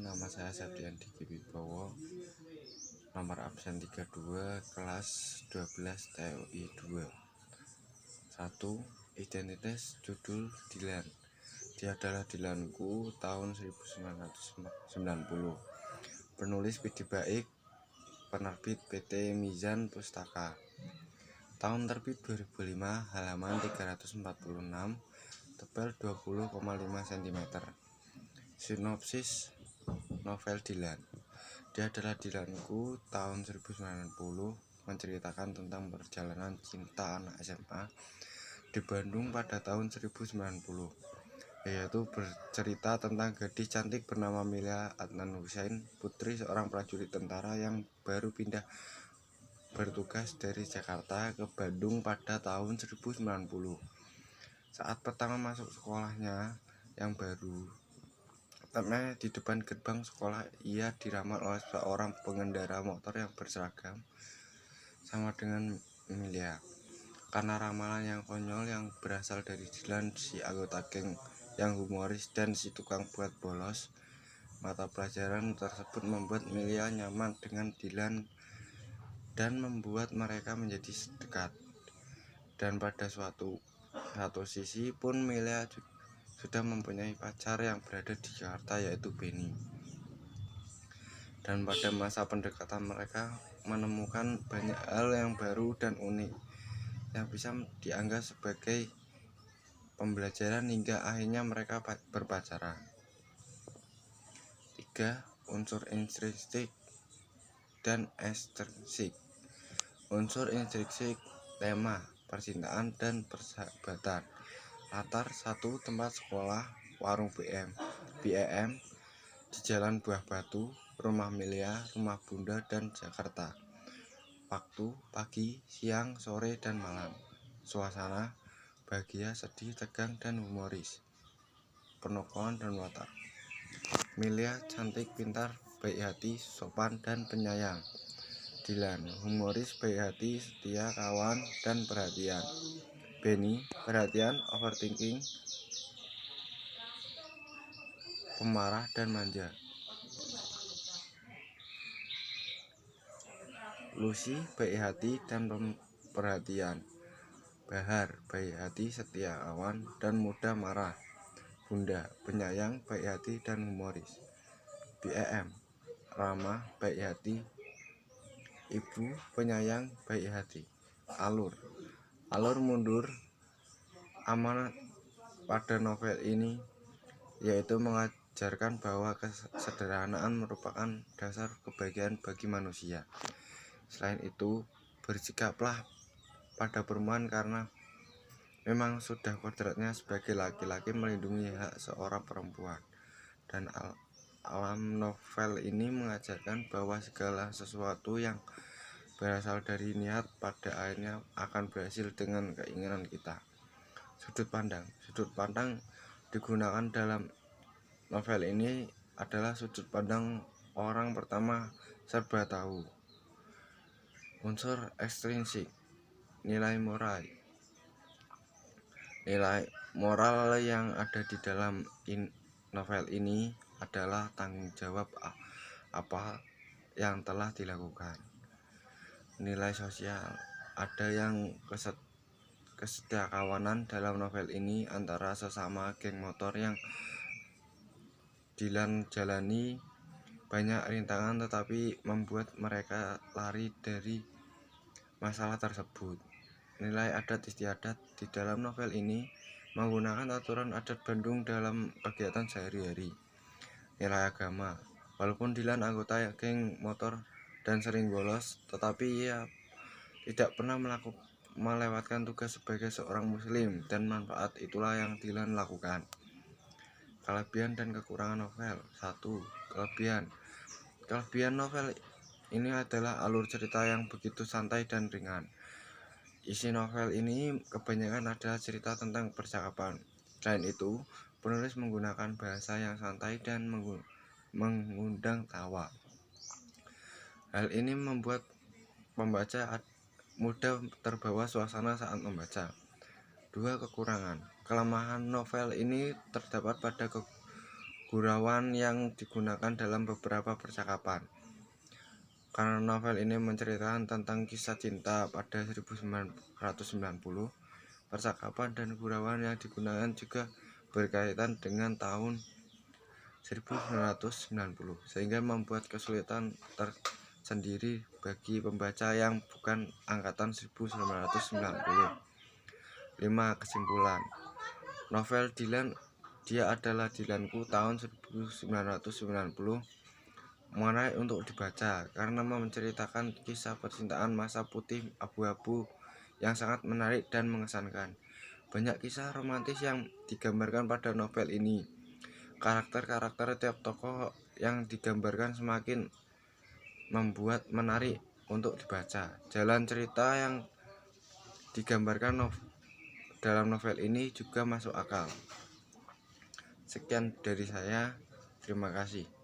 nama saya Septian Diki Wibowo, nomor absen 32, kelas 12 TOI 2. 1. Identitas judul Dilan. Dia adalah Dilanku tahun 1990. Penulis Pidi Baik, penerbit PT Mizan Pustaka. Tahun terbit 2005, halaman 346, tebal 20,5 cm. Sinopsis novel Dilan. Dia adalah Dilanku tahun 1990, menceritakan tentang perjalanan cinta anak SMA di Bandung pada tahun 1090, yaitu bercerita tentang gadis cantik bernama Milea Adnan Hussein, putri seorang prajurit tentara yang baru pindah bertugas dari Jakarta ke Bandung pada tahun 1090. Saat pertama masuk sekolahnya yang baru, tepatnya di depan gerbang sekolah, ia diramal oleh seorang pengendara motor yang berseragam sama dengan Milea. Karena ramalan yang konyol yang berasal dari Dilan, si anggota geng yang humoris dan si tukang buat bolos, mata pelajaran tersebut membuat Milea nyaman dengan Dilan dan membuat mereka menjadi dekat. Dan pada satu sisi pun Milea sudah mempunyai pacar yang berada di Jakarta, yaitu Benny. Dan pada masa pendekatan mereka menemukan banyak hal yang baru dan unik yang bisa dianggap sebagai pembelajaran hingga akhirnya mereka berpacaran. 3. Unsur intrinsik dan ekstrinsik. Unsur intrinsik: tema, percintaan dan persahabatan. Latar: 1. Tempat sekolah, warung BM di Jalan Buah Batu, rumah Milea, rumah Bunda, dan Jakarta. Waktu: pagi, siang, sore, dan malam. Suasana: bahagia, sedih, tegang, dan humoris. Penokohan dan watak: Milea cantik, pintar, baik hati, sopan, dan penyayang. Dilan humoris, baik hati, setia, kawan, dan perhatian. Benny perhatian, overthinking, pemarah, dan manja. Lucy baik hati dan perhatian. Bahar baik hati, setia, kawan, dan mudah marah. Bunda penyayang, baik hati, dan humoris. BEM ramah, baik hati. Ibu penyayang, baik hati. Alur mundur amanat pada novel ini yaitu mengajarkan bahwa kesederhanaan merupakan dasar kebahagiaan bagi manusia. Selain itu, bersikaplah pada perempuan karena memang sudah kodratnya sebagai laki-laki melindungi hak seorang perempuan. Dan alam novel ini mengajarkan bahwa segala sesuatu yang berasal dari niat pada akhirnya akan berhasil dengan keinginan kita. Sudut pandang digunakan dalam novel ini adalah sudut pandang orang pertama serba tahu. Unsur ekstrinsik: nilai moral. Nilai moral yang ada di dalam novel ini adalah tanggung jawab apa yang telah dilakukan. Nilai sosial: ada yang kesetiakawanan dalam novel ini antara sesama geng motor yang Dilan jalani. Banyak rintangan tetapi membuat mereka lari dari masalah tersebut. Nilai adat istiadat: di dalam novel ini menggunakan aturan adat Bandung dalam kegiatan sehari-hari. Nilai agama: walaupun Dilan anggota geng motor dan sering bolos, tetapi ia tidak pernah melewatkan tugas sebagai seorang muslim, dan manfaat itulah yang Dilan lakukan. Kelebihan dan kekurangan novel. 1. Kelebihan novel ini adalah alur cerita yang begitu santai dan ringan. Isi novel ini kebanyakan adalah cerita tentang percakapan. Selain itu, penulis menggunakan bahasa yang santai dan mengundang tawa. Hal ini membuat pembaca mudah terbawa suasana saat membaca. 2. Kekurangan. Kelemahan novel ini terdapat pada gurauan yang digunakan dalam beberapa percakapan. Karena novel ini menceritakan tentang kisah cinta pada 1990, percakapan dan gurauan yang digunakan juga berkaitan dengan tahun 1990, sehingga membuat kesulitan tersendiri bagi pembaca yang bukan angkatan 1990. 5. Kesimpulan. Novel Dylan, Dia Adalah Dylanku tahun 1990 menarik untuk dibaca karena menceritakan kisah percintaan masa putih abu-abu yang sangat menarik dan mengesankan. Banyak kisah romantis yang digambarkan pada novel ini. Karakter-karakter tiap tokoh yang digambarkan semakin membuat menarik untuk dibaca. Jalan cerita yang digambarkan dalam novel ini juga masuk akal. Sekian dari saya, terima kasih.